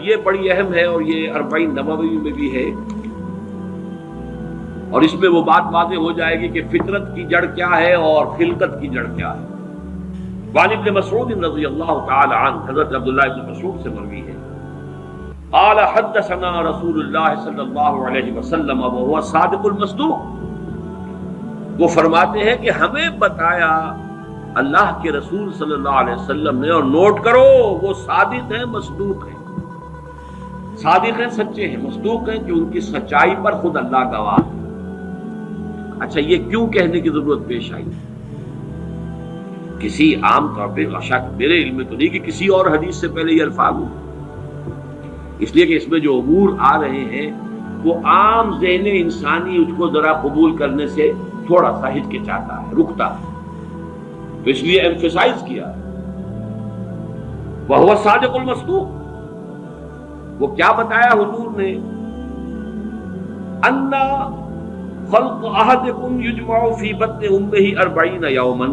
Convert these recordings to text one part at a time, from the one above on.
یہ بڑی اہم ہے اور یہ 40 نووی میں بھی ہے، اور اس میں وہ بات واضح ہو جائے گی کہ فطرت کی جڑ کیا ہے اور خلقت کی جڑ کیا ہے۔ وعن ابن مسعود رضی اللہ تعالی عنہ، حضرت عبداللہ ابن مسعود سے مروی ہے، قال حدثنا رسول اللہ صلی اللہ علیہ وسلم وهو صادق المصدوق، وہ فرماتے ہیں کہ ہمیں بتایا اللہ کے رسول صلی اللہ علیہ وسلم نے، اور نوٹ کرو وہ صادق ہیں مصدوق ہیں، صادق ہیں سچے ہیں، مصدوق ہیں کہ ان کی سچائی پر خود اللہ گواہ ہے۔ اچھا یہ کیوں کہنے کی ضرورت پیش آئی؟ کسی عام طور پہ شک میرے علم میں تو نہیں کہ کسی اور حدیث سے پہلے یہ الفاظ ہو، اس لیے کہ اس میں جو امور آ رہے ہیں وہ عام ذہن انسانی اس کو ذرا قبول کرنے سے تھوڑا سا ہچکچاتا ہے، رکتا ہے، تو اس لیے ایمفیسائز کیا وَهُوَ الصَّادِقُ الْمَصْدُوقُ۔ وہ کیا بتایا حضور نے؟ اَنَّ خلق احدکم یجمع فی بطن امہ 40 یوما،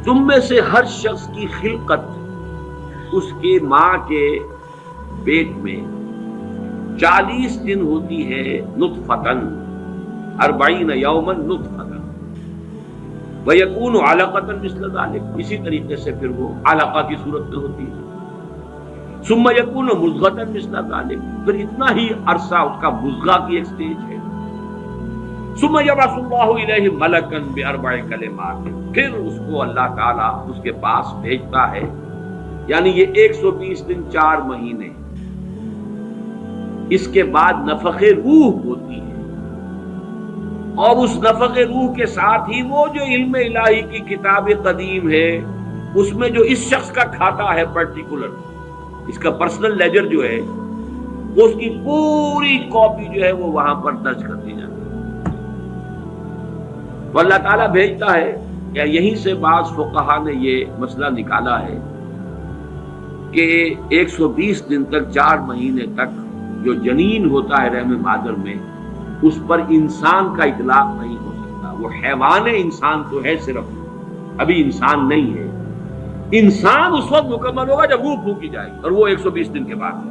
تم میں سے ہر شخص کی خلقت اس کے ماں کے پیٹ میں 40 دن ہوتی ہے، نطفتن 40 یوما نطفتن، ویکون علقۃ مثل ذلک، اسی طریقے سے پھر وہ علقہ کی صورت میں ہوتی ہے، ثم یکون مضغۃ مثل ذلک، پھر اتنا ہی عرصہ اس کا مضغہ کی ایک سٹیج ہے، ثم یبعث اللہ الیہ ملکا باربع کلمات، پھر اس کو اللہ تعالیٰ اس کے پاس بھیجتا ہے، یعنی یہ 120 دن 4 مہینے، اس کے بعد نفخ روح ہوتی ہے، اور اس نفخ روح کے ساتھ ہی وہ جو علم الہی کی کتاب قدیم ہے اس میں جو اس شخص کا کھاتا ہے پرٹیکولر، اس کا پرسنل لیجر جو ہے، وہ اس کی پوری کاپی جو ہے وہ وہاں پر درج کر دی جاتی ہے، تو اللہ تعالیٰ بھیجتا ہے۔ یا یہیں سے بعض فقہا نے یہ مسئلہ نکالا ہے کہ 120 دن تک 4 مہینے تک جو جنین ہوتا ہے رحم مادر میں، اس پر انسان کا اطلاق نہیں ہو سکتا، وہ حیوان انسان تو ہے صرف، ابھی انسان نہیں ہے، انسان اس وقت مکمل ہوگا جب روح پھونکی جائے گی، اور وہ 120 دن کے بعد ہے۔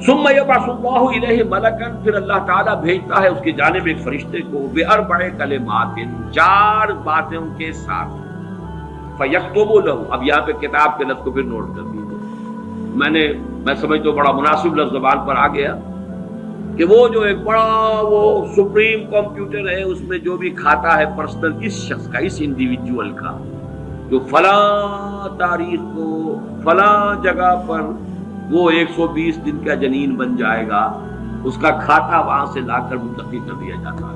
ثم یبعث اللہ الیہ ملکا، پھر اللہ تعالیٰ بھیجتا ہے اس کی جانب ایک فرشتے کو، باربع کلمات، 4 باتوں کے ساتھ، فیکتب لہ، اب یہاں پہ کتاب کے لفظ کو پھر نوٹ کر دیجیے، میں سمجھتا ہوں بڑا مناسب لفظ زبان پر آ گیا کہ وہ جو ایک بڑا وہ سپریم کمپیوٹر ہے، اس میں جو بھی کھاتا ہے پرسنل اس شخص کا، اس انڈیویجول کا، جو فلاں تاریخ کو فلاں جگہ پر وہ 120 دن کا جنین بن جائے گا، اس کا کھاتا وہاں سے لا کر منتقل کر دیا جاتا ہے،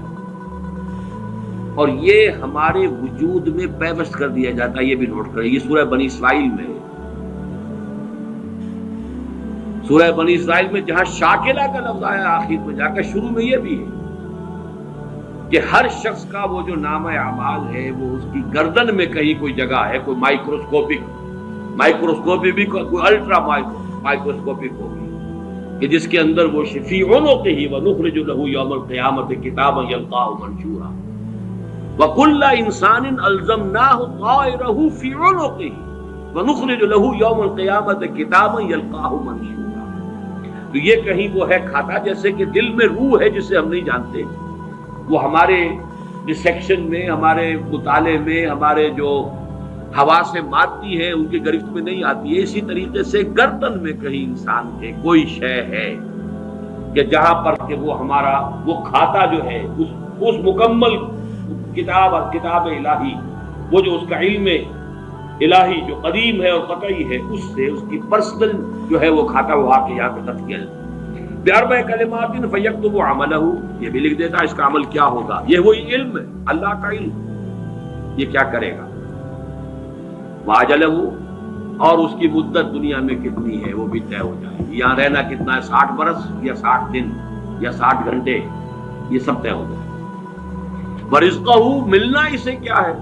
اور یہ ہمارے وجود میں پیوست کر دیا جاتا ہے۔ یہ بھی نوٹ کریں، یہ سورہ بنی اسرائیل میں ہے، سورہ بنی اسرائیل میں جہاں شاکلہ کا لفظ آیا آخر میں جا کر، شروع میں یہ بھی ہے کہ ہر شخص کا وہ جو نامہ اعمال ہے وہ اس کی گردن میں کہیں کوئی جگہ ہے، کوئی مائکروسکوپی بھی کوئی الٹرا مائکروسکوپک ہوگی کہ جس کے اندر وہ شفیع عنقہ ونخرج لہ یوم القیامۃ کتابا یلقاہ منشورا وکل انسان الزمناہ طائرہ فی عنقہ ونخرج لہ یوم القیامۃ کتابا یلقاہ منشورا۔ تو یہ کہیں وہ ہے کھاتا، جیسے کہ دل میں روح ہے جسے ہم نہیں جانتے، وہ ہمارے ڈسیکشن میں، ہمارے مطالعے میں، ہمارے جو ہوا سے مارتی ہے ان کی گرفت میں نہیں آتی ہے، اسی طریقے سے گردن میں کہیں انسان کے کوئی شے ہے کہ جہاں پر کہ وہ ہمارا وہ کھاتا جو ہے اس مکمل کتاب الہی، وہ جو اس کا علم الہی جو قدیم ہے اور قطعی ہے، اس سے اس کی پرسنل جو ہے وہ کھاتا وہ آ کے یہاں پہ خط کیا باربع کلمات فیکتب عملہ، یہ بھی لکھ دیتا ہے اس کا عمل کیا ہوگا، یہ وہی علم ہے، اللہ کا علم، یہ کیا کرے گا، واجلہ، اور اس کی مدت دنیا میں کتنی ہے وہ بھی طے ہو جائے گی، یہاں رہنا کتنا ہے، 60 برس یا 60 دن یا 60 گھنٹے، یہ سب طے ہو جائے گا۔ ورزقہ، ملنا اسے کیا ہے،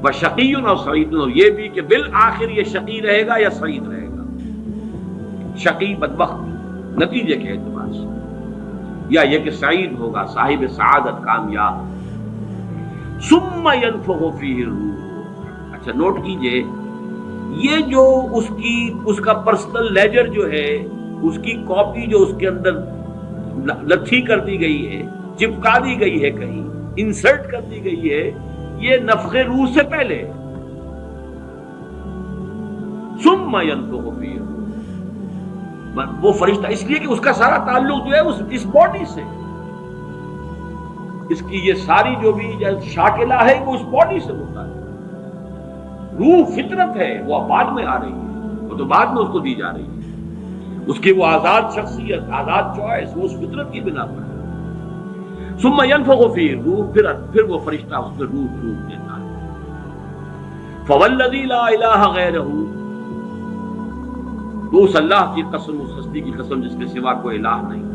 وشقی اور سعید، اور یہ بھی کہ بالآخر یہ شقی رہے گا یا سعید رہے گا، شقی بدبخت نتیجے کے اعتبار سے، یا یہ کہ سعید ہوگا، صاحب سعادت، کامیاب۔ ثم ينفخ فیہ الروح، اچھا نوٹ کیجئے، یہ جو اس کا پرسنل لیجر جو ہے، اس کی کاپی جو اس کے اندر لتھی کر دی گئی ہے، چپکا دی گئی ہے، کہیں انسرٹ کر دی گئی ہے، یہ نفخ روح سے پہلے ثم ينفخ فیہ، وہ فرشتہ اس لیے کہ اس کا سارا تعلق جو ہے اس باڈی سے، اس کی یہ ساری جو بھی شاکلہ ہے وہ اس باڈی سے ہوتا ہے. روح فطرت ہے، وہ بعد میں آ رہی ہے، وہ تو بعد میں اس کو دی جا رہی ہے. اس کی وہ آزاد شخصیت، آزاد چوائس، وہ اس فطرت کی بنا پر ہے. ثم ينفخ فیہ روح، پھر وہ فرشتہ اس میں روح دیتا ہے. فوالذی لا الہ غیرہ، تو اس اللہ کی قسم، اس ہستی کی قسم جس کے سوا کوئی الہ نہیں.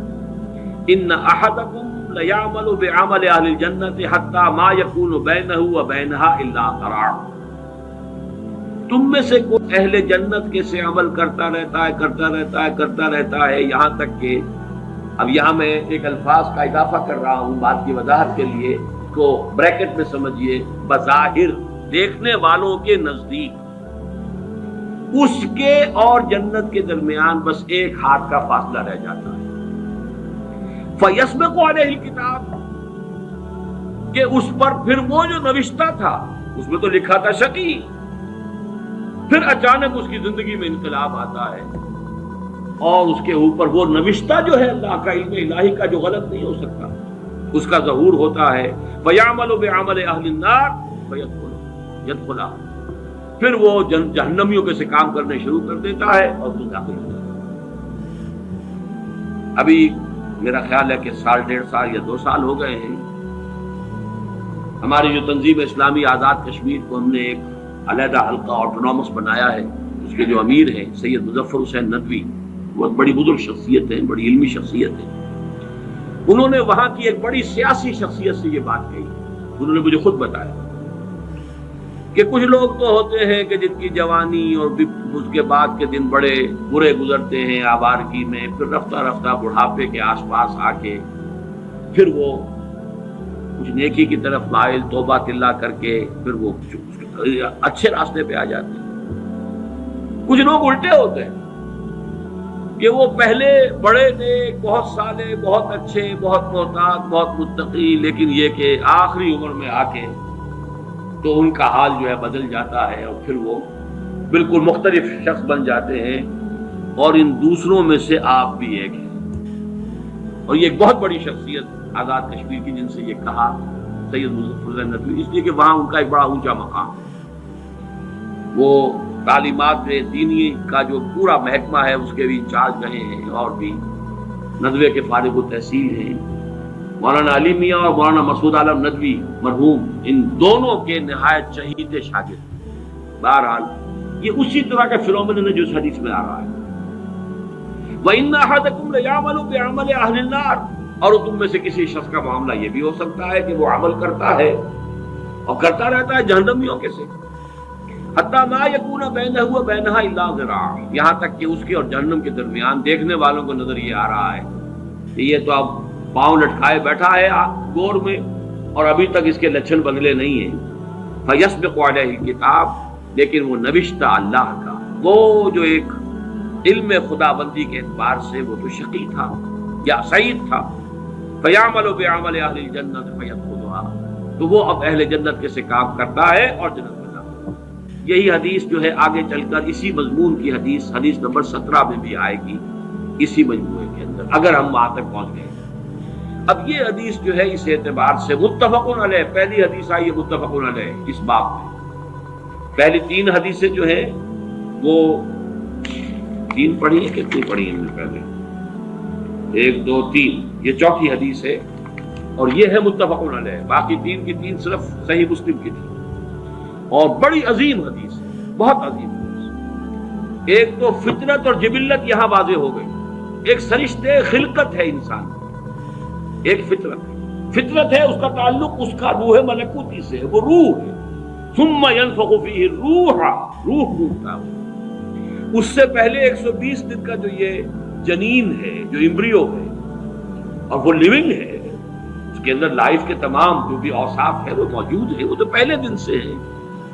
ان احدکم لیعمل بعمل اہل الجنۃ حتی ما یکون بینہ وبینہا الا ذراع، تم میں سے کوئی اہل جنت کے سے عمل کرتا رہتا ہے یہاں تک کہ، اب یہاں میں ایک الفاظ کا اضافہ کر رہا ہوں بات کی وضاحت کے لیے، کو بریکٹ میں سمجھیے، بظاہر دیکھنے والوں کے نزدیک اس کے اور جنت کے درمیان بس ایک ہاتھ کا فاصلہ رہ جاتا ہے. فَيَسْبِقُ عَلَيْهِ الْكِتَابُ، کہ اس پر پھر وہ جو نوشتہ تھا، اس میں تو لکھا تھا شقی، پھر اچانک اس کی زندگی میں انقلاب آتا ہے اور اس کے اوپر وہ نوشتہ جو ہے اللہ کا علم الہی کا جو غلط نہیں ہو سکتا، اس کا ظہور ہوتا ہے. فَيَعْمَلُ بِعَمَلِ أَهْلِ النَّارِ فَيَدْخُلُهَا، پھر وہ جہنمیوں کے سے کام کرنے شروع کر دیتا ہے اور وہ داخل ہو جاتا ہے. ابھی میرا خیال ہے کہ 1.5 یا 2 سال ہو گئے ہیں، ہماری جو تنظیم اسلامی آزاد کشمیر کو ہم نے ایک علیحدہ حلقہ آٹونومس بنایا ہے. اس کے جو امیر ہیں سید مظفر حسین ندوی، بہت بڑی بزرگ شخصیت ہیں، بڑی علمی شخصیت ہے. انہوں نے وہاں کی ایک بڑی سیاسی شخصیت سے یہ بات کہی. انہوں نے مجھے خود بتایا کہ کچھ لوگ تو ہوتے ہیں کہ جن کی جوانی اور اس کے بعد کے دن بڑے برے گزرتے ہیں آوارگی میں، پھر رفتہ رفتہ بڑھاپے کے آس پاس آ کے پھر وہ کچھ نیکی کی طرف مائل، توبہ تلا کر کے پھر وہ اچھے راستے پہ آ جاتے ہیں. کچھ لوگ الٹے ہوتے ہیں کہ وہ پہلے بڑے نیک، بہت صالح، بہت اچھے، بہت محتاط، بہت متقی، لیکن یہ کہ آخری عمر میں آ کے تو ان کا حال جو ہے بدل جاتا ہے اور پھر وہ بالکل مختلف شخص بن جاتے ہیں. اور ان دوسروں میں سے آپ بھی ایک ہیں. اور یہ ایک بہت بڑی شخصیت آزاد کشمیر کی، جن سے یہ کہا سید مظفر حسین ندوی، اس لیے کہ وہاں ان کا ایک بڑا اونچا مقام ہے. وہ تعلیمات دینی کا جو پورا محکمہ ہے اس کے بھی انچارج رہے ہیں، اور بھی ندوے کے فارغ التحصیل ہیں. مولانا علی میاں اور مولانا مسعود عالم ندوی مرحوم، ان دونوں کے نہایت چہیتے شاگرد. بہرحال یہ اسی طرح کا فنومینن ہے جو اس حدیث میں آ رہا ہے. وَإِنَّ أَحَدَكُمْ لَيَعْمَلُ بِعَمَلِ أَهْلِ النَّارِ، اور تم میں سے کسی شخص کا معاملہ یہ بھی ہو سکتا ہے کہ وہ عمل کرتا ہے اور کرتا رہتا ہے جہنمیوں کے سے. حَتَّى مَا يَكُونَ بَيْنَهُ وَبَيْنَهَا إِلَّا ذِرَاعٌ، یہاں تک کہ اس کے اور جہنم کے درمیان دیکھنے والوں کو نظر یہ آ رہا ہے کہ یہ تو اب پاؤں لٹکائے بیٹھا ہے گور میں اور ابھی تک اس کے لچھن بدلے نہیں ہیں. فَيَسْبِقُ عَلَيْهِ الْكِتَابُ، لیکن وہ نوشتہ اللہ کا، وہ جو ایک علم خدا بندی کے اعتبار سے وہ تو شقی تھا یا سعید تھا. فَيَعْمَلُ بِعَمَلِ أَهْلِ الْجَنَّةِ فَيَدْخُلُهَا، تو وہ اب اہل جنت کے سے کام کرتا ہے اور جنت میں جاتا ہے. یہی حدیث جو ہے آگے چل کر اسی مضمون کی حدیث نمبر 17 میں بھی آئے گی، اسی مجموعے کے اندر، اگر ہم وہاں تک پہنچ گئے. اب یہ حدیث جو ہے اس اعتبار سے متفقن علیہ، پہلی حدیث آئی ہے متفقن علیہ اس باب میں. پہلی 3 حدیثیں جو ہیں وہ 3 پڑھی ہیں، کتنی پڑھی ہیں ہم نے پہلے؟ 1 2 3، یہ چوتھی حدیث ہے اور یہ ہے متفقن علیہ. باقی 3 کی 3 صرف صحیح مسلم کی تھی اور بڑی عظیم حدیث ہے، بہت عظیم حدیث. ایک تو فطرت اور جبلت یہاں واضح ہو گئی، ایک سرشتے خلقت ہے انسان، ایک فطرت ہے، اس کا تعلق اس کا روح ملکوتی سے ہے، وہ روح ہے. ثم ينفخ فیہ روح کا، اس سے پہلے 120 دن کا جو یہ جنین ہے، جو امبریو ہے اور وہ لیونگ ہے، اس کے اندر لائف کے تمام جو بھی اوصاف ہے وہ موجود ہے، وہ تو پہلے دن سے ہے.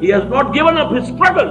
he has not given up his struggle,